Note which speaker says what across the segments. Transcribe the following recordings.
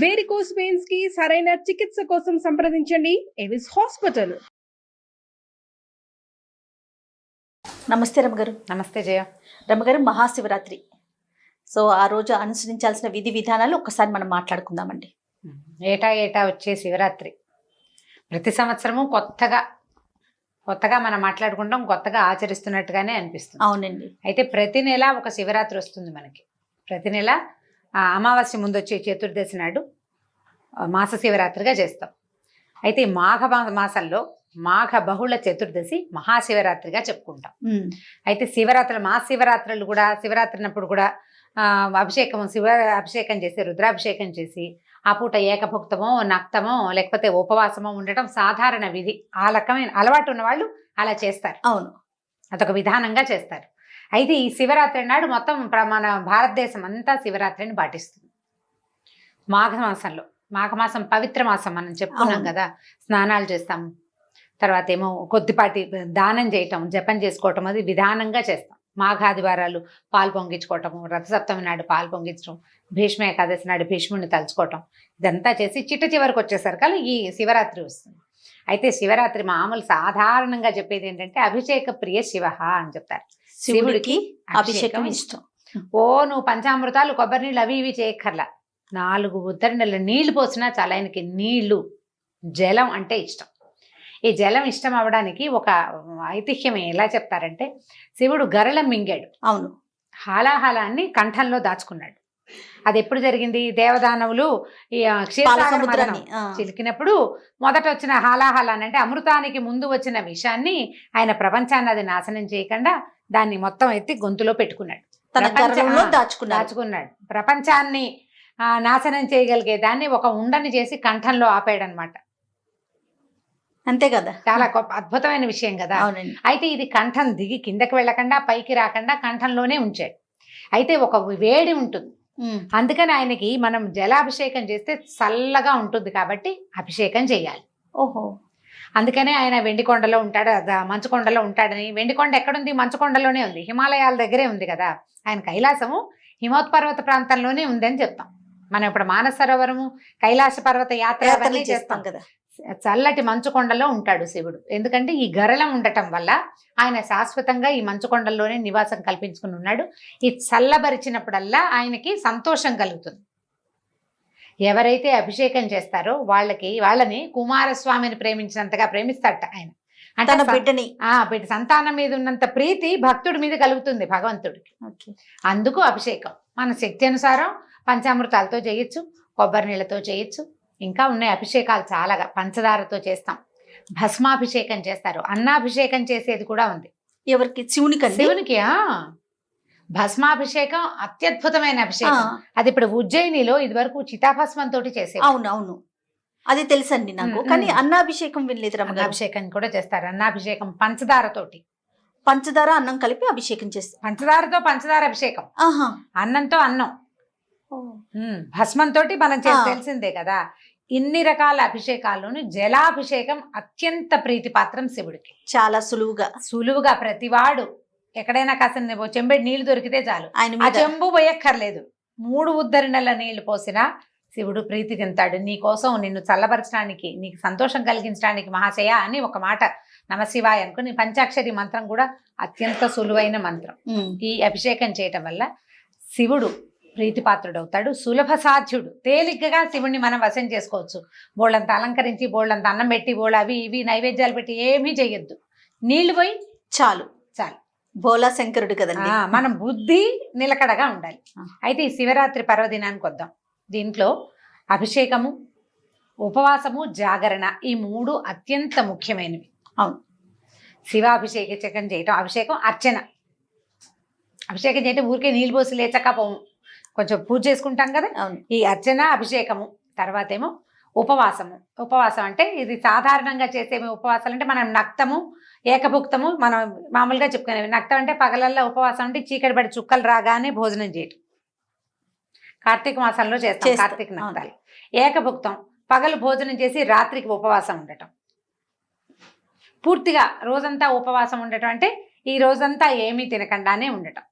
Speaker 1: Varicose veins కి సరైన చికిత్స కోసం సంప్రదించండి ఎవిస్ హాస్పిటల్.
Speaker 2: నమస్తే రమగారు.
Speaker 3: నమస్తే జయ.
Speaker 2: రమగారు, మహాశివరాత్రి. సో ఆ రోజు అనుసరించాల్సిన విధి విధానాలు ఒక్కసారి మనం మాట్లాడుకుందామండి.
Speaker 3: ఏటా వచ్చే శివరాత్రి ప్రతి సంవత్సరము కొత్తగా మనం మాట్లాడుకుంటాం, కొత్తగా ఆచరిస్తున్నట్టుగానే అనిపిస్తుంది.
Speaker 2: అవునండి.
Speaker 3: అయితే ప్రతి నెల ఒక శివరాత్రి వస్తుంది మనకి. ప్రతి నెల అమావాస్య ముందు వచ్చే చతుర్దశి నాడు మాస శివరాత్రిగా చేస్తాం. అయితే మాసంలో మాఘ బహుళ చతుర్దశి మహాశివరాత్రిగా చెప్పుకుంటాం. అయితే మహాశివరాత్రులు కూడా శివరాత్రినప్పుడు కూడా అభిషేకం చేసి రుద్రాభిషేకం చేసి ఆ పూట ఏకభుక్తమో నక్తమో లేకపోతే ఉపవాసమో ఉండటం సాధారణ విధి. ఆ రకమైన అలవాటు ఉన్న వాళ్ళు అలా చేస్తారు.
Speaker 2: అవును,
Speaker 3: అదొక విధానంగా చేస్తారు. అయితే ఈ శివరాత్రి నాడు మొత్తం మన భారతదేశం అంతా శివరాత్రిని పాటిస్తుంది. మాఘమాసం పవిత్ర మాసం మనం చెప్పుకున్నాం కదా. స్నానాలు చేస్తాము, తర్వాత ఏమో కొద్దిపాటి దానం చేయటం, జపం చేసుకోవటం, అది విధానంగా చేస్తాం. మాఘాదివారాలు పాలు పొంగించుకోవటము, రథసప్తమి నాడు పాలు పొంగించడం, భీష్మ ఏకాదశి నాడు భీష్ముడిని తలుచుకోవటం, ఇదంతా చేసి చివరికి వచ్చేసరికి ఈ శివరాత్రి వస్తుంది. అయితే శివరాత్రి మామూలు సాధారణంగా చెప్పేది ఏంటంటే అభిషేక ప్రియ శివ అని చెప్తారు.
Speaker 2: శివుడికి అభిషేకం ఇష్టం.
Speaker 3: నువ్వు పంచామృతాలు కొబ్బరి నీళ్ళు అవి ఇవి చేయక్కర్లా, 4 ఉద్దరణల నీళ్లు పోసినా చాలా. ఆయనకి నీళ్లు జలం అంటే ఇష్టం. ఈ జలం ఇష్టం అవడానికి ఒక ఐతిహ్యం ఎలా చెప్తారంటే, శివుడు గరళం మింగాడు.
Speaker 2: అవును,
Speaker 3: హాలాహలాన్ని కంఠంలో దాచుకున్నాడు. అది ఎప్పుడు జరిగింది? దేవదానవులు ఈ క్షీరసముద్రాన్ని చిలికినప్పుడు మొదట వచ్చిన హాలాహలాన్ని, అంటే అమృతానికి ముందు వచ్చిన విషాన్ని ఆయన ప్రపంచాన్ని అది నాశనం చేయకుండా దాన్ని మొత్తం ఎత్తి గొంతులో పెట్టుకున్నాడు, దాచుకున్నాడు. ప్రపంచాన్ని నాశనం చేయగలిగే దాన్ని ఒక ఉండని చేసి కంఠంలో ఆపాడనమాట.
Speaker 2: అంతే కదా,
Speaker 3: చాలా గొప్ప అద్భుతమైన విషయం కదా. అయితే ఇది కంఠం దిగి కిందకి వెళ్ళకుండా పైకి రాకుండా కంఠంలోనే ఉంచాడు. అయితే ఒక వేడి ఉంటుంది, అందుకని ఆయనకి మనం జలాభిషేకం చేస్తే చల్లగా ఉంటుంది కాబట్టి అభిషేకం చేయాలి.
Speaker 2: ఓహో,
Speaker 3: అందుకనే ఆయన వెండికొండలో ఉంటాడు, మంచుకొండలో ఉంటాడని. వెండికొండ ఎక్కడుంది? మంచుకొండలోనే ఉంది, హిమాలయాల దగ్గరే ఉంది కదా. ఆయన కైలాసము హిమోత్పర్వత ప్రాంతంలోనే ఉందని చెప్తాం మనం. ఇప్పుడు మానస సరోవరము, కైలాస పర్వత యాత్ర చేస్తాం కదా. చల్లటి మంచుకొండలో ఉంటాడు శివుడు. ఎందుకంటే ఈ గరళం ఉండటం వల్ల ఆయన శాశ్వతంగా ఈ మంచుకొండల్లోనే నివాసం కల్పించుకుని ఉన్నాడు. ఈ చల్లబరిచినప్పుడల్లా ఆయనకి సంతోషం కలుగుతుంది. ఎవరైతే అభిషేకం చేస్తారో వాళ్ళని కుమారస్వామిని ప్రేమించినంతగా ప్రేమిస్తాడట ఆయన. అంటే బిడ్డ సంతానం మీద ఉన్నంత ప్రీతి భక్తుడి మీద కలుగుతుంది భగవంతుడికి. అందుకు అభిషేకం మన శక్తి అనుసారం పంచామృతాలతో చేయొచ్చు, కొబ్బరి నీళ్ళతో చేయొచ్చు, ఇంకా ఉన్నాయి అభిషేకాలు చాలాగా. పంచదారతో చేస్తాం, భస్మాభిషేకం చేస్తారు, అన్నాభిషేకం చేసేది కూడా ఉంది.
Speaker 2: ఎవరికి? శివునికి.
Speaker 3: భస్మాభిషేకం అత్యద్భుతమైన అభిషేకం. అది ఇప్పుడు ఉజ్జయినిలో ఇదివరకు చితాభస్మం తోటి చేసేది.
Speaker 2: అవునవును, అది తెలుసండి నాకు. కానీ అన్నాభిషేకం వినలేదు.
Speaker 3: అన్నాభిషేకం కూడా చేస్తారు. అన్నాభిషేకం పంచదారతోటి,
Speaker 2: పంచదార అన్నం కలిపి అభిషేకం చేస్తారు.
Speaker 3: పంచదారతో పంచదార అభిషేకం, అన్నంతో అన్నం, భస్మంతో మనం తెలిసిందే కదా. ఇన్ని రకాల అభిషేకాల్లోనూ జలాభిషేకం అత్యంత ప్రీతిపాత్రం శివుడికి.
Speaker 2: చాలా సులువుగా
Speaker 3: ప్రతివాడు ఎక్కడైనా కాసిన చెంబెడి నీళ్లు దొరికితే చాలు, ఆ చెంబు పోయక్కర్లేదు. 3 ఉద్దరణల నీళ్లు పోసినా శివుడు ప్రీతి తింటాడు. నీకోసం నిన్ను చల్లపరచడానికి, నీకు సంతోషం కలిగించడానికి మహాశయ అని ఒక మాట నమశివాయ అనుకుని. పంచాక్షరి మంత్రం కూడా అత్యంత సులువైన మంత్రం. ఈ అభిషేకం చేయటం వల్ల శివుడు ప్రీతిపాత్రుడవుతాడు, సులభ సాధ్యుడు. తేలికగా శివుడిని మనం వశం చేసుకోవచ్చు. బోళ్ళంత అలంకరించి, బోళ్ళంత అన్నం పెట్టి, బోళ్ళ అవి ఇవి నైవేద్యాలు పెట్టి ఏమీ చెయ్యొద్దు. నీళ్లు పోయి చాలు.
Speaker 2: బోలా శంకరుడు కదండి.
Speaker 3: మనం బుద్ధి నిలకడగా ఉండాలి. అయితే ఈ శివరాత్రి పర్వదినానికి వద్దాం. దీంట్లో అభిషేకము, ఉపవాసము, జాగరణ, ఈ 3 అత్యంత ముఖ్యమైనవి.
Speaker 2: అవును,
Speaker 3: శివాభిషేకం చేయటం, అభిషేకం, అర్చన. అభిషేకం చేయటం ఊరికే నీళ్ళు పోసి లేచక పోము, కొంచెం పూజ చేసుకుంటాం కదా. ఈ అర్చన, అభిషేకము, తర్వాత ఏమో ఉపవాసం అంటే ఇది సాధారణంగా చేసే ఉపవాసాలు అంటే మనం నక్తము, ఏకభుక్తము మనం మామూలుగా చెప్పుకునేవి. నక్తం అంటే పగలల్లో ఉపవాసం అంటే చీకటి పడి చుక్కలు రాగానే భోజనం చేయటం, కార్తీక మాసంలో చేస్తాం కార్తీక నక్తాలు. ఏకభుక్తం పగలు భోజనం చేసి రాత్రికి ఉపవాసం ఉండటం. పూర్తిగా రోజంతా ఉపవాసం ఉండటం అంటే ఈ రోజంతా ఏమీ తినకుండానే ఉండటం.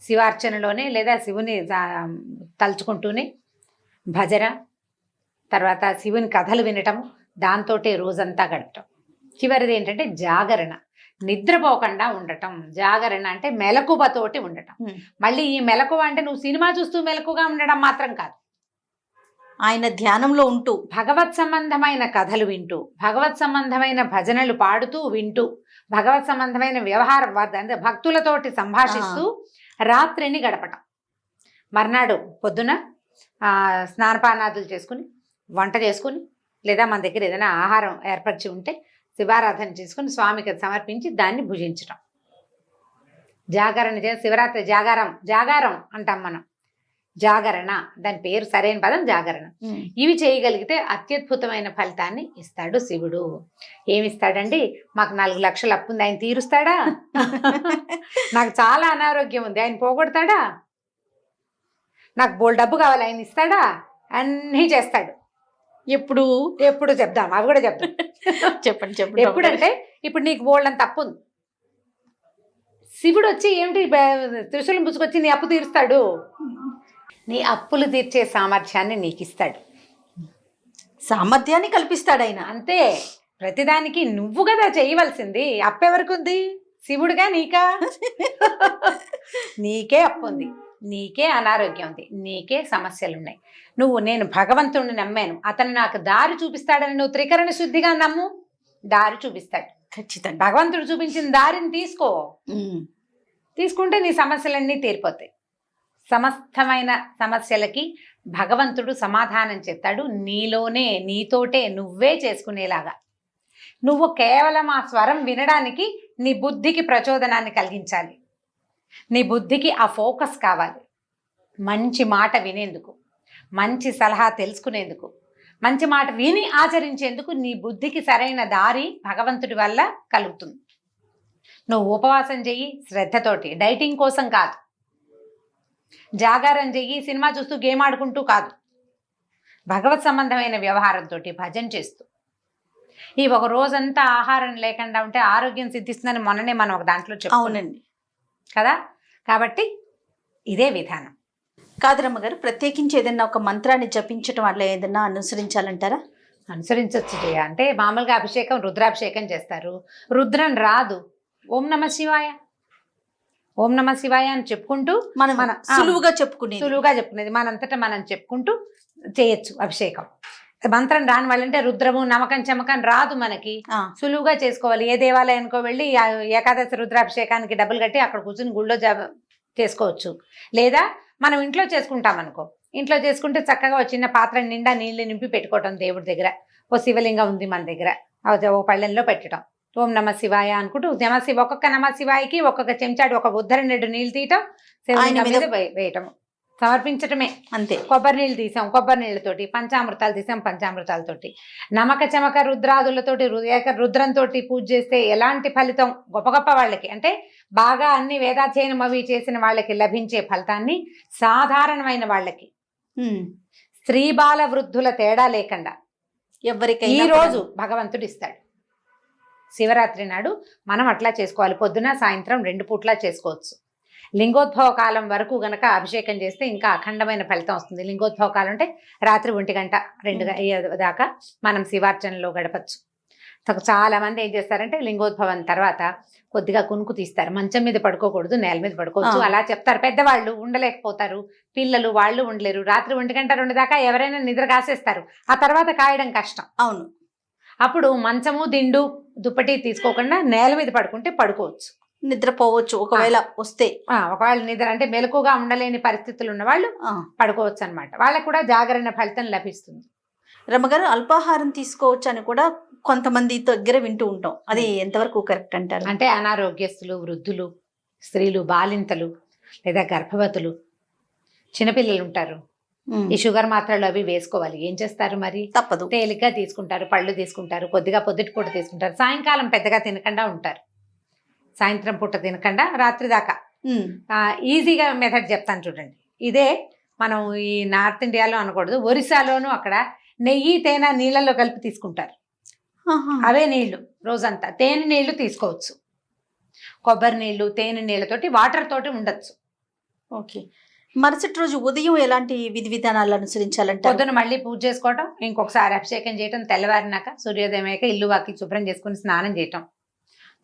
Speaker 3: శివార్చనలోనే లేదా శివుని తలుచుకుంటూనే భజన, తర్వాత శివుని కథలు వినటం, దాంతోటే రోజంతా గడపటం. చివరిది ఏంటంటే జాగరణ, నిద్రపోకుండా ఉండటం. జాగరణ అంటే మెలకువతోటి ఉండటం. మళ్ళీ ఈ మెలకువ అంటే నువ్వు సినిమా చూస్తూ మెలకుగా ఉండడం మాత్రం కాదు,
Speaker 2: ఆయన ధ్యానంలో ఉంటూ
Speaker 3: భగవత్ సంబంధమైన కథలు వింటూ, భగవత్ సంబంధమైన భజనలు పాడుతూ వింటూ, భగవత్ సంబంధమైన వ్యవహారం అంటే భక్తులతోటి సంభాషిస్తూ రాత్రిని గడపటం. మర్నాడు పొద్దున స్నానపానాదులు చేసుకుని, వంట చేసుకుని, లేదా మన దగ్గర ఏదైనా ఆహారం ఏర్పరిచి ఉంటే శివారాధన చేసుకుని స్వామికి సమర్పించి దాన్ని భుజించటం. జాగరణ శివరాత్రి జాగారం అంటాం మనం. జాగరణ, దాని పేరు సరైన పదం జాగరణ. ఇవి చేయగలిగితే అత్యద్భుతమైన ఫలితాన్ని ఇస్తాడు శివుడు. ఏమిస్తాడండి? మాకు 4 లక్షలు అప్పు ఉంది, ఆయన తీరుస్తాడా? నాకు చాలా అనారోగ్యం ఉంది, ఆయన పోగొడతాడా? నాకు బోల్ డబ్బు కావాలి, ఆయన ఇస్తాడా? అన్నీ చేస్తాడు. ఎప్పుడు చెప్దాం, అవి కూడా చెప్తాం.
Speaker 2: చెప్పండి.
Speaker 3: ఎప్పుడంటే ఇప్పుడు నీకు బోల్డ్ అంత అప్పు ఉంది, శివుడు వచ్చి ఏమిటి త్రిశూలం పుచ్చుకొచ్చి నీ అప్పు తీరుస్తాడు. నీ అప్పులు తీర్చే సామర్థ్యాన్ని నీకు ఇస్తాడు,
Speaker 2: సామర్థ్యాన్ని కల్పిస్తాడు ఆయన.
Speaker 3: అంతే. ప్రతిదానికి నువ్వు కదా చేయవలసింది. అప్పెవరికి ఉంది? శివుడుగా నీకా? నీకే అప్పు ఉంది, నీకే అనారోగ్యం ఉంది, నీకే సమస్యలున్నాయి. నేను భగవంతుడిని నమ్మాను, అతను నాకు దారి చూపిస్తాడని నువ్వు త్రికరణ శుద్ధిగా నమ్ము, దారి చూపిస్తాడు
Speaker 2: ఖచ్చితంగా.
Speaker 3: భగవంతుడు చూపించిన దారిని తీసుకుంటే నీ సమస్యలన్నీ తీరిపోతాయి. సమస్తమైన సమస్యలకి భగవంతుడు సమాధానం చెప్తాడు, నీలోనే, నీతోటే నువ్వే చేసుకునేలాగా. నువ్వు కేవలం ఆ స్వరం వినడానికి నీ బుద్ధికి ప్రచోదనాన్ని కలిగించాలి, నీ బుద్ధికి ఆ ఫోకస్ కావాలి. మంచి మాట వినేందుకు, మంచి సలహా తెలుసుకునేందుకు, మంచి మాట విని ఆచరించేందుకు నీ బుద్ధికి సరైన దారి భగవంతుడి వల్ల కలుగుతుంది. నువ్వు ఉపవాసం చెయ్యి శ్రద్ధతోటి, డైటింగ్ కోసం కాదు. జాగారం చెయ్యి సినిమా చూస్తూ గేమ్ ఆడుకుంటూ కాదు. భగవత్ సంబంధమైన వ్యవహారంతో భజన చేస్తూ. ఈ ఒక రోజంతా ఆహారం లేకుండా ఉంటే ఆరోగ్యం సిద్ధిస్తుందని మొన్ననే మనం ఒక దాంట్లో చెప్పాం.
Speaker 2: అవునండి
Speaker 3: కదా. కాబట్టి ఇదే విధానం.
Speaker 2: కాదురమ్మ గారు, ప్రత్యేకించి ఏదైనా ఒక మంత్రాన్ని జపించడం వల్ల ఏదైనా అనుసరించాలంటారా?
Speaker 3: అనుసరించవచ్చు జయ. అంటే మామూలుగా అభిషేకం రుద్రాభిషేకం చేస్తారు, రుద్రం రాదు, ఓం నమ శివాయ, ఓం నమ శివాయ అని చెప్పుకుంటూ
Speaker 2: మనం సులువుగా చెప్పుకునేది
Speaker 3: మనంతటా మనం చెప్పుకుంటూ చేయొచ్చు అభిషేకం. మంత్రం రాని వాళ్ళంటే రుద్రము నమకం చమకం రాదు మనకి, సులువుగా చేసుకోవాలి. ఏ దేవాలయానికో వెళ్ళి ఏకాదశి రుద్రాభిషేకానికి డబ్బులు కట్టి అక్కడ కూర్చుని గుళ్ళో చేసుకోవచ్చు. లేదా మనం ఇంట్లో చేసుకుంటాం అనుకో, ఇంట్లో చేసుకుంటే చక్కగా ఒక చిన్న పాత్ర నిండా నీళ్లు నింపి పెట్టుకోవటం. దేవుడి దగ్గర ఓ శివలింగం ఉంది మన దగ్గర, ఓ పళ్ళెంలో పెట్టడం, ఓం నమ శివాయ అనుకుంటూ ఒక్కొక్క నమ శివాయకి ఒక్కొక్క చెంచాడు, ఒక ఉద్ధరణ నీళ్ళు తీయటం, శివలింగం మీద వేయటం, సమర్పించటమే అంతే. కొబ్బరి నీళ్ళు తీసాం, కొబ్బరి నీళ్ళతోటి, పంచామృతాలు తీసాం, పంచామృతాలతోటి, నమక చమక రుద్రాదులతోటి రుద్రంతో పూజ చేస్తే ఎలాంటి ఫలితం గొప్ప గొప్ప వాళ్ళకి, అంటే బాగా అన్ని వేదాధ్యయనం అవి చేసిన వాళ్ళకి లభించే ఫలితాన్ని సాధారణమైన వాళ్ళకి, స్త్రీ బాల వృద్ధుల తేడా లేకుండా ఎవరికైనా ఈ రోజు భగవంతుడు ఇస్తాడు. శివరాత్రి నాడు మనం అట్లా చేసుకోవాలి. పొద్దున సాయంత్రం 2 పూట్లా చేసుకోవచ్చు. లింగోద్భవ కాలం వరకు గనక అభిషేకం చేస్తే ఇంకా అఖండమైన ఫలితం వస్తుంది. లింగోద్భవ కాలం అంటే రాత్రి 1 గంట 2 దాకా మనం శివార్చనలో గడపచ్చు. చాలా మంది ఏం చేస్తారంటే లింగోద్భవం తర్వాత కొద్దిగా కునుకు తీస్తారు, మంచం మీద పడుకోకూడదు, నేల మీద పడుకోవచ్చు అలా చెప్తారు. పెద్దవాళ్ళు ఉండలేకపోతారు, పిల్లలు వాళ్ళు ఉండలేరు. రాత్రి 1 గంట 2 దాకా ఎవరైనా నిద్ర కాసేస్తారు, ఆ తర్వాత కాయడం కష్టం.
Speaker 2: అవును.
Speaker 3: అప్పుడు మంచము దిండు దుప్పటి తీసుకోకుండా నేల మీద పడుకుంటే పడుకోవచ్చు,
Speaker 2: నిద్రపోవచ్చు. ఒకవేళ
Speaker 3: నిద్ర అంటే మెలకుగా ఉండలేని పరిస్థితులు ఉన్న వాళ్ళు పడుకోవచ్చు అన్నమాట. వాళ్ళకు కూడా జాగరణ ఫలితం లభిస్తుంది.
Speaker 2: రమ్మగారు, అల్పాహారం తీసుకోవచ్చు అని కూడా కొంతమంది దగ్గర వింటూ ఉంటాం, అది ఎంతవరకు కరెక్ట్ అంటారు?
Speaker 3: అంటే అనారోగ్యస్తులు, వృద్ధులు, స్త్రీలు, బాలింతలు, లేదా గర్భవతులు, చిన్నపిల్లలు ఉంటారు. ఈ షుగర్ మాత్రలు అవి వేసుకోవాలి. ఏం చేస్తారు మరి?
Speaker 2: తప్పదు,
Speaker 3: తేలిగ్గా తీసుకుంటారు, పళ్ళు తీసుకుంటారు, కొద్దిగా పొద్దుటి పూట తీసుకుంటారు, సాయంకాలం పెద్దగా తినకుండా ఉంటారు, సాయంత్రం పూట తినకుండా రాత్రి దాకా. ఈజీగా మెథడ్ చెప్తాను చూడండి. ఇదే మనం ఈ నార్త్ ఇండియాలో అనకూడదు, ఒరిస్సాలోనూ అక్కడ నెయ్యి తేనె నీళ్ళల్లో కలిపి తీసుకుంటారు. అవే నీళ్లు రోజంతా. తేనె నీళ్లు తీసుకోవచ్చు, కొబ్బరి నీళ్లు తేనె నీళ్ళతోటి వాటర్ తోటి ఉండొచ్చు.
Speaker 2: ఓకే. మరుసటి రోజు ఉదయం ఎలాంటి విధి విధానాలు అనుసరించాలంటారు?
Speaker 3: పొద్దున మళ్ళీ పూజ చేసుకోవటం, ఇంకొకసారి అభిషేకం చేయటం, తెల్లవారినాక సూర్యోదయం అయ్యాక ఇల్లు వాకి శుభ్రం చేసుకుని స్నానం చేయటం,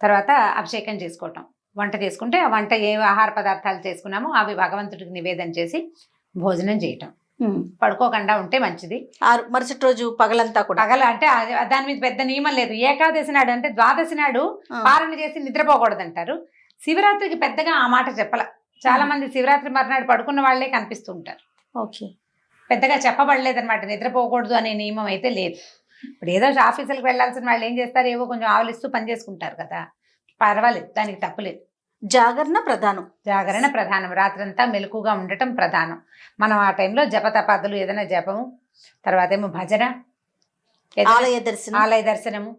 Speaker 3: తర్వాత అభిషేకం చేసుకోవటం, వంట చేసుకుంటే ఆ వంట ఏ ఆహార పదార్థాలు చేసుకున్నామో అవి భగవంతుడికి నివేదన చేసి భోజనం చేయటం. పడుకోకుండా ఉంటే మంచిది.
Speaker 2: మరుసటి రోజు పగలంతా కూడా
Speaker 3: పగల అంటే దాని మీద పెద్ద నియమం లేదు. ఏకాదశి నాడు అంటే ద్వాదశి నాడు పారణ చేసి నిద్రపోకూడదు అంటారు. శివరాత్రికి పెద్దగా ఆ మాట చెప్పల. చాలా మంది శివరాత్రి మర్నాడు పడుకున్న వాళ్లే కనిపిస్తూ ఉంటారు.
Speaker 2: ఓకే,
Speaker 3: పెద్దగా చెప్పబడలేదు అనమాట. నిద్రపోకూడదు అనే నియమం అయితే లేదు. ఇప్పుడు ఏదో ఆఫీసులకు వెళ్లాల్సిన వాళ్ళు ఏం చేస్తారు, ఏవో కొంచెం ఆవలిస్తూ పని చేసుకుంటారు కదా, పర్వాలేదు, దానికి తప్పులేదు.
Speaker 2: జాగరణ ప్రధానం.
Speaker 3: జాగరణ ప్రధానం. రాత్రంతా మెలకుగా ఉండటం ప్రధానం. మనం ఆ టైంలో జపతపాదులు, ఏదైనా జపము, తర్వాత ఏమో భజన, ఆలయ దర్శనము,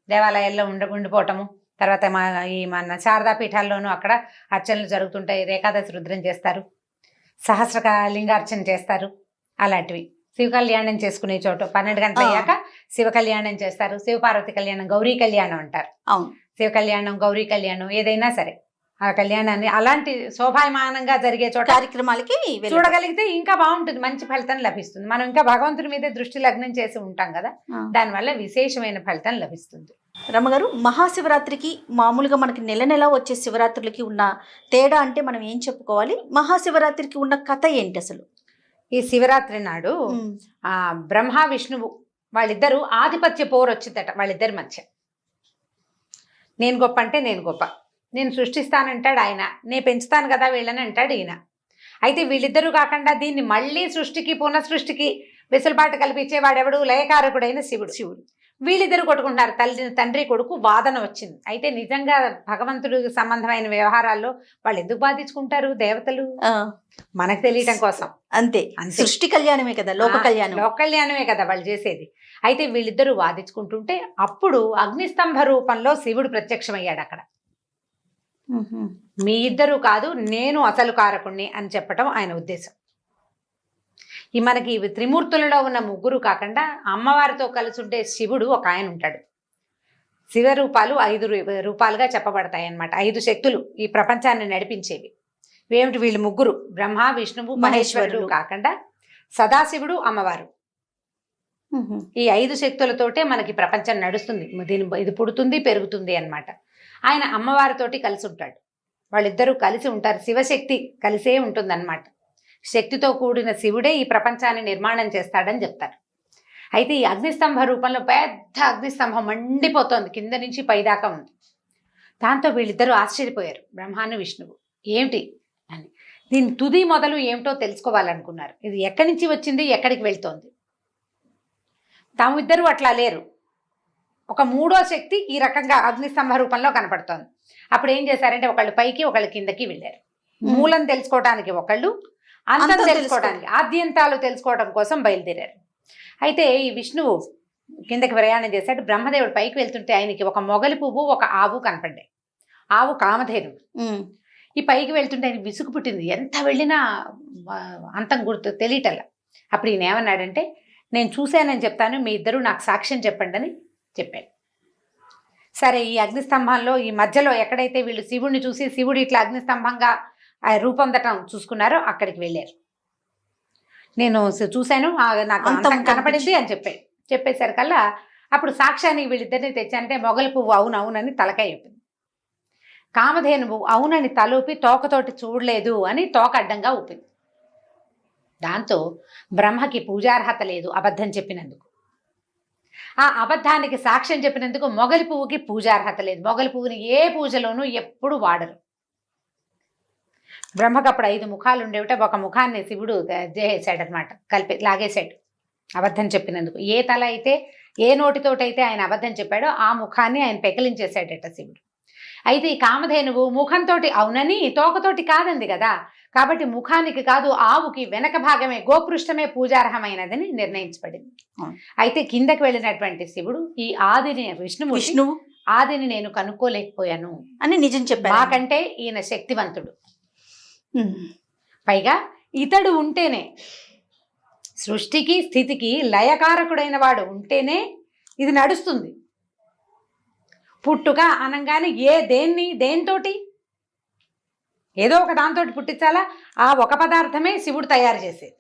Speaker 3: దేవాలయాల్లో ఉండిపోవటము, తర్వాత మన శారదా పీఠాల్లోనూ అక్కడ అర్చనలు జరుగుతుంటాయి. ఏకాదశి రుద్రం చేస్తారు, సహస్ర లింగార్చన చేస్తారు. అలాంటివి శివ కళ్యాణం చేసుకునే చోట 12 గంటలు అయ్యాక శివ కళ్యాణం చేస్తారు. శివపార్వతి కళ్యాణం, గౌరీ కళ్యాణం అంటారు.
Speaker 2: అవును,
Speaker 3: శివ కళ్యాణం, గౌరీ కళ్యాణం, ఏదైనా సరే ఆ కళ్యాణాన్ని అలాంటి శోభాయమానంగా జరిగే చోట
Speaker 2: కార్యక్రమాలకి
Speaker 3: చూడగలిగితే ఇంకా బాగుంటుంది, మంచి ఫలితం లభిస్తుంది. మనం ఇంకా భగవంతుడి మీద దృష్టి లగ్నం చేసి ఉంటాం కదా, దానివల్ల విశేషమైన ఫలితం లభిస్తుంది.
Speaker 2: రమ్మగారు, మహాశివరాత్రికి మామూలుగా మనకి నెల నెల వచ్చే శివరాత్రులకి ఉన్న తేడా అంటే మనం ఏం చెప్పుకోవాలి? మహాశివరాత్రికి ఉన్న కథ ఏంటి అసలు?
Speaker 3: ఈ శివరాత్రి నాడు ఆ బ్రహ్మ విష్ణువు వాళ్ళిద్దరూ ఆధిపత్య పోరు వచ్చిందట వాళ్ళిద్దరి మధ్య. నేను గొప్ప అంటే నేను గొప్ప, నేను సృష్టిస్తానంటాడు ఆయన, నేను పెంచుతాను కదా వీళ్ళని అంటాడు ఈయన. అయితే వీళ్ళిద్దరూ కాకుండా దీన్ని మళ్ళీ సృష్టికి పునఃసృష్టికి వెసులుబాటు కల్పించే వాడెవడు? లయకారకుడైన శివుడు. వీళ్ళిద్దరు కొట్టుకుంటున్నారు. తండ్రి కొడుకు వాదన వచ్చింది. అయితే నిజంగా భగవంతుడికి సంబంధమైన వ్యవహారాల్లో వాళ్ళు ఎందుకు బాధించుకుంటారు? దేవతలు మనకు తెలియటం కోసం.
Speaker 2: అంతే, సృష్టి కళ్యాణమే కదా, లోక
Speaker 3: కళ్యాణమే కదా వాళ్ళు చేసేది. అయితే వీళ్ళిద్దరూ వాదించుకుంటుంటే అప్పుడు అగ్నిస్తంభ రూపంలో శివుడు ప్రత్యక్షమయ్యాడు అక్కడ. మీ ఇద్దరు కాదు, నేను అసలు కారకుణ్ణి అని చెప్పటం ఆయన ఉద్దేశం. ఈ మనకి త్రిమూర్తులలో ఉన్న ముగ్గురు కాకుండా అమ్మవారితో కలిసి ఉండే శివుడు ఒక ఆయన ఉంటాడు. శివ రూపాలు 5 రూపాలుగా చెప్పబడతాయి అన్నమాట. 5 శక్తులు ఈ ప్రపంచాన్ని నడిపించేవి. ఏమిటి? వీళ్ళు ముగ్గురు, బ్రహ్మ విష్ణువు మహేశ్వరుడు కాకుండా సదాశివుడు, అమ్మవారు. ఈ 5 శక్తులతోటే మనకి ప్రపంచం నడుస్తుంది. ఇది పుడుతుంది, పెరుగుతుంది అన్నమాట. ఆయన అమ్మవారితోటి కలిసి ఉంటాడు. వాళ్ళిద్దరూ కలిసి ఉంటారు. శివశక్తి కలిసే ఉంటుందన్నమాట. శక్తితో కూడిన శివుడే ఈ ప్రపంచాన్ని నిర్మాణం చేస్తాడని చెప్తారు. అయితే ఈ అగ్నిస్తంభ రూపంలో పెద్ద అగ్నిస్తంభం మండిపోతోంది, కింద నుంచి పైదాకా ఉంది. దాంతో వీళ్ళిద్దరూ ఆశ్చర్యపోయారు, బ్రహ్మాను విష్ణువు. ఏమిటి అని. దీని తుది మొదలు ఏమిటో తెలుసుకోవాలనుకున్నారు. ఇది ఎక్కడి నుంచి వచ్చింది, ఎక్కడికి వెళ్తోంది. తామిద్దరూ అట్లా లేరు. ఒక 3వ శక్తి ఈ రకంగా అగ్నిస్తంభ రూపంలో కనపడుతోంది. అప్పుడు ఏం చేశారంటే ఒకళ్ళు పైకి, ఒకళ్ళు కిందకి వెళ్ళారు. మూలం తెలుసుకోవడానికి ఒకళ్ళు, అంతం తెలుసుకోవడానికి, ఆద్యంతాలు తెలుసుకోవడం కోసం బయలుదేరారు. అయితే ఈ విష్ణువు కిందకి ప్రయాణం చేశాడు. బ్రహ్మదేవుడు పైకి వెళ్తుంటే ఆయనకి ఒక మొగలి పువ్వు, ఒక ఆవు కనపడ్డాయి. ఆవు కామధేను. ఈ పైకి వెళ్తుంటే ఆయన విసుగు పుట్టింది. ఎంత వెళ్ళినా అంతం గుర్తు తెలియటల్లా. అప్పుడు ఈయన ఏమన్నాడంటే, నేను చూశానని చెప్తాను, మీ ఇద్దరు నాకు సాక్ష్యం చెప్పండి అని చెప్పాడు. సరే, ఈ అగ్నిస్తంభంలో ఈ మధ్యలో ఎక్కడైతే వీళ్ళు శివుడిని చూసి శివుడు ఇట్లా అగ్నిస్తంభంగా రూపొందటం చూసుకున్నారో అక్కడికి వెళ్ళారు. నేను చూశాను, నాకు కనపడింది అని చెప్పేసరికల్లా అప్పుడు సాక్ష్యానికి వీళ్ళిద్దరిని తెచ్చానంటే మొగలి పువ్వు అవునవునని తలకాయ చెప్పింది. కామధేనువు అవునని తలూపి తోకతోటి చూడలేదు అని తోక అడ్డంగా ఊపింది. దాంతో బ్రహ్మకి పూజార్హత లేదు అబద్ధం చెప్పినందుకు. ఆ అబద్ధానికి సాక్ష్యం చెప్పినందుకు మొగలి పువ్వుకి పూజార్హత లేదు. మొగలి పువ్వుని ఏ పూజలోనూ ఎప్పుడు వాడరు. బ్రహ్మకు అప్పుడు 5 ముఖాలు ఉండేవిట. ఒక ముఖాన్ని శివుడు చేసాడనమాట, లాగేశాడు అబద్ధం చెప్పినందుకు. ఏ తల అయితే, ఏ నోటితోటైతే ఆయన అబద్ధం చెప్పాడో ఆ ముఖాన్ని ఆయన పెకిలించేశాడట శివుడు. అయితే ఈ కామధేనువు ముఖంతో అవునని తోకతోటి కాదంది కదా, కాబట్టి ముఖానికి కాదు, ఆవుకి వెనక భాగమే, గోపృష్టమే పూజార్హమైనదని నిర్ణయించబడింది. అయితే కిందకి వెళ్ళినటువంటి శివుడు ఈ ఆదిని విష్ణువు ఆదిని నేను కనుక్కోలేకపోయాను
Speaker 2: అని నిజం చెప్పాడు.
Speaker 3: నాకంటే ఈయన శక్తివంతుడు, పైగా ఇతడు ఉంటేనే సృష్టికి స్థితికి లయకారకుడైన వాడు ఉంటేనే ఇది నడుస్తుంది. పుట్టుక అనంగానే దేనితోటి ఏదో ఒక దాంతో పుట్టించాలా, ఆ ఒక పదార్థమే శివుడు తయారు చేసేది,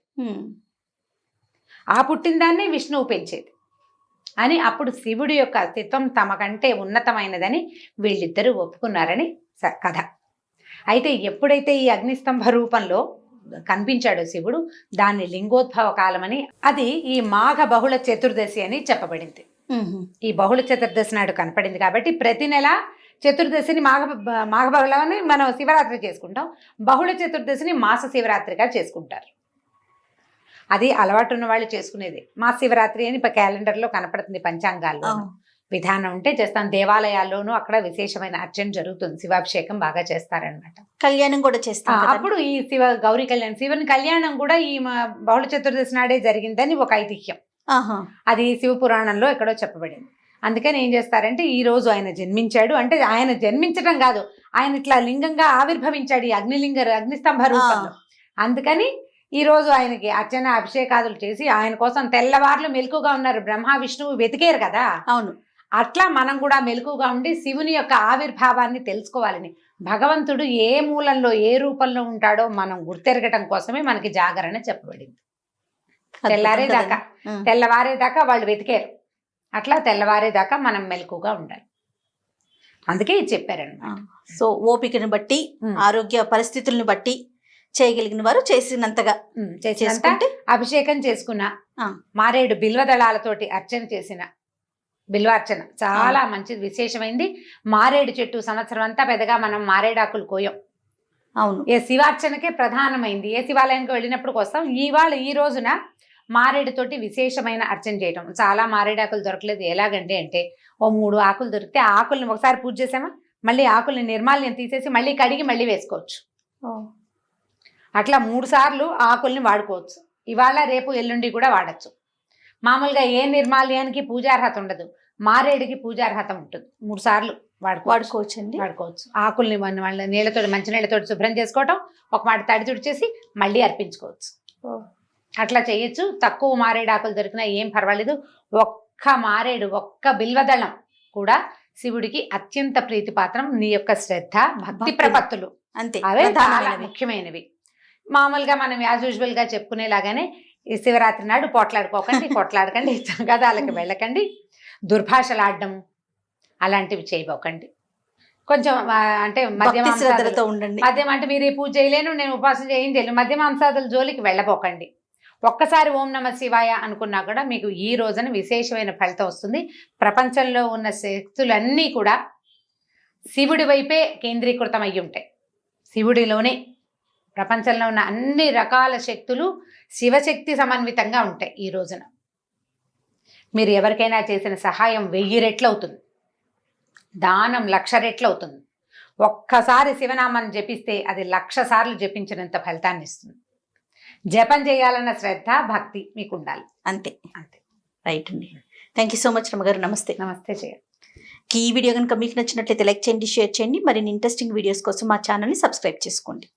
Speaker 3: ఆ పుట్టిన దాన్ని విష్ణువు పెంచేది అని అప్పుడు శివుడి యొక్క అస్తిత్వం తమకంటే ఉన్నతమైనదని వీళ్ళిద్దరూ ఒప్పుకున్నారని కథ. అయితే ఎప్పుడైతే ఈ అగ్నిస్తంభ రూపంలో కనిపించాడో శివుడు, దాన్ని లింగోద్భవ కాలమని, అది ఈ మాఘ బహుళ చతుర్దశి అని చెప్పబడింది. ఈ బహుళ చతుర్దశి నాడు కనపడింది కాబట్టి ప్రతి నెల చతుర్దశిని మాఘ బహుళని మనం శివరాత్రి చేసుకుంటాం, బహుళ చతుర్దశిని మాస శివరాత్రిగా చేసుకుంటారు. అది అలవాటు ఉన్న వాళ్ళు చేసుకునేది. మాస శివరాత్రి అని క్యాలెండర్లో కనపడుతుంది, పంచాంగాల్లో విధానం ఉంటే చేస్తాం. దేవాలయాల్లోనూ అక్కడ విశేషమైన అర్చన జరుగుతుంది, శివాభిషేకం బాగా చేస్తారనమాట.
Speaker 2: కళ్యాణం కూడా చేస్తాం.
Speaker 3: అప్పుడు ఈ గౌరీ కళ్యాణం, శివుని కళ్యాణం కూడా ఈ బహుళ చతుర్దశి నాడే జరిగిందని ఒక ఐతిహ్యం. అది శివ పురాణంలో ఎక్కడో చెప్పబడింది. అందుకని ఏం చేస్తారంటే ఈ రోజు ఆయన జన్మించాడు అంటే, ఆయన జన్మించడం కాదు, ఆయన ఇట్లా లింగంగా ఆవిర్భవించాడు ఈ అగ్నిస్తంభ రూపంలో. అందుకని ఈ రోజు ఆయనకి అర్చన అభిషేకాదులు చేసి ఆయన కోసం తెల్లవార్లు మెలకుగా ఉన్నారు. బ్రహ్మ విష్ణువు వెతికేరు కదా,
Speaker 2: అవును.
Speaker 3: అట్లా మనం కూడా మెలకుగా ఉండి శివుని యొక్క ఆవిర్భావాన్ని తెలుసుకోవాలని, భగవంతుడు ఏ మూలంలో ఏ రూపంలో ఉంటాడో మనం గుర్తెరగటం కోసమే మనకి జాగరణ చెప్పబడింది. తెల్లవారేదాకా వాళ్ళు వెతికారు, అట్లా తెల్లవారేదాకా మనం మెలకుగా ఉండాలి. అందుకే ఇది చెప్పారన్నమాట.
Speaker 2: సో ఓపికను బట్టి, ఆరోగ్య పరిస్థితులను బట్టి చేయగలిగిన వారు చేసినంతగా చేసుకుంటే,
Speaker 3: అభిషేకం చేసుకున్న, మారేడు బిల్వదళాలతోటి అర్చన చేసిన, బిల్వార్చన చాలా మంచిది, విశేషమైంది. మారేడు చెట్టు సంవత్సరం అంతా పెద్దగా మనం మారేడాకులు కోయం.
Speaker 2: అవును,
Speaker 3: ఏ శివార్చనకే ప్రధానమైంది. ఏ శివాలయానికి వెళ్ళినప్పుడు కోసం ఈ రోజున మారేడుతోటి విశేషమైన అర్చన చేయటం. చాలా మారేడాకులు దొరకలేదు, ఎలాగండి అంటే ఓ 3 ఆకులు దొరికితే ఆ ఆకుల్ని ఒకసారి పూజ చేసామా, మళ్ళీ ఆకుల్ని నిర్మాల్యం తీసేసి మళ్ళీ కడిగి మళ్ళీ వేసుకోవచ్చు. అట్లా 3 సార్లు ఆకుల్ని వాడుకోవచ్చు. ఇవాళ రేపు ఎల్లుండి కూడా వాడచ్చు. మామూలుగా ఏ నిర్మాల్యానికి పూజార్హత ఉండదు, మారేడుకి పూజార్హత ఉంటుంది. 3 సార్లు వాడుకోవచ్చు. ఆకుల్ని వాళ్ళ నీళ్ళతో, మంచి నీళ్ళతో శుభ్రం చేసుకోవటం, ఒక మాట తడి తుడిచేసి మళ్ళీ అర్పించుకోవచ్చు. అట్లా చేయొచ్చు. తక్కువ మారేడు ఆకులు దొరికినా ఏం పర్వాలేదు. ఒక్క మారేడు, ఒక్క బిల్వదళం కూడా శివుడికి అత్యంత ప్రీతిపాత్రం. నీ యొక్క శ్రద్ధ, భక్తి ప్రపత్తులు
Speaker 2: అంతే,
Speaker 3: అవే చాలా ముఖ్యమైనవి. మామూలుగా మనం యాజ్ యూజువల్ గా చెప్పుకునేలాగానే ఈ శివరాత్రి నాడు కొట్లాడకండి, తగాదాలకు వెళ్ళకండి, దుర్భాషలాడడం అలాంటివి చేయబోకండి. కొంచెం అంటే
Speaker 2: మధ్యమాంసాదులతో ఉండండి.
Speaker 3: మద్యం అంటే మీరు పూజ చేయలేను, నేను ఉపవాసం చేయలేను, మధ్యమాంసాదుల జోలికి వెళ్ళబోకండి. ఒక్కసారి ఓం నమ శివాయ అనుకున్నా కూడా మీకు ఈ రోజున విశేషమైన ఫలితం వస్తుంది. ప్రపంచంలో ఉన్న శక్తులన్నీ కూడా శివుడి వైపే కేంద్రీకృతం అయ్యి ఉంటాయి. శివుడిలోనే ప్రపంచంలో ఉన్న అన్ని రకాల శక్తులు శివశక్తి సమన్వితంగా ఉంటాయి. ఈ రోజున మీరు ఎవరికైనా చేసిన సహాయం 1000 రెట్లు అవుతుంది, దానం 1,00,000 రెట్లు అవుతుంది. ఒక్కసారి శివనామాన్ని జపిస్తే అది 1,00,000 సార్లు జపించినంత ఫలితాన్ని ఇస్తుంది. జపం చేయాలన్న శ్రద్ధ, భక్తి మీకు ఉండాలి.
Speaker 2: అంతే. రైట్ అండి. థ్యాంక్ యూ సో మచ్ రమ్మగారు. నమస్తే.
Speaker 3: చేయండి.
Speaker 2: ఈ వీడియో కనుక మీకు నచ్చినట్లయితే లైక్ చేయండి, షేర్ చేయండి. మరిన్ని ఇంట్రెస్టింగ్ వీడియోస్ కోసం మా ఛానల్ని సబ్స్క్రైబ్ చేసుకోండి.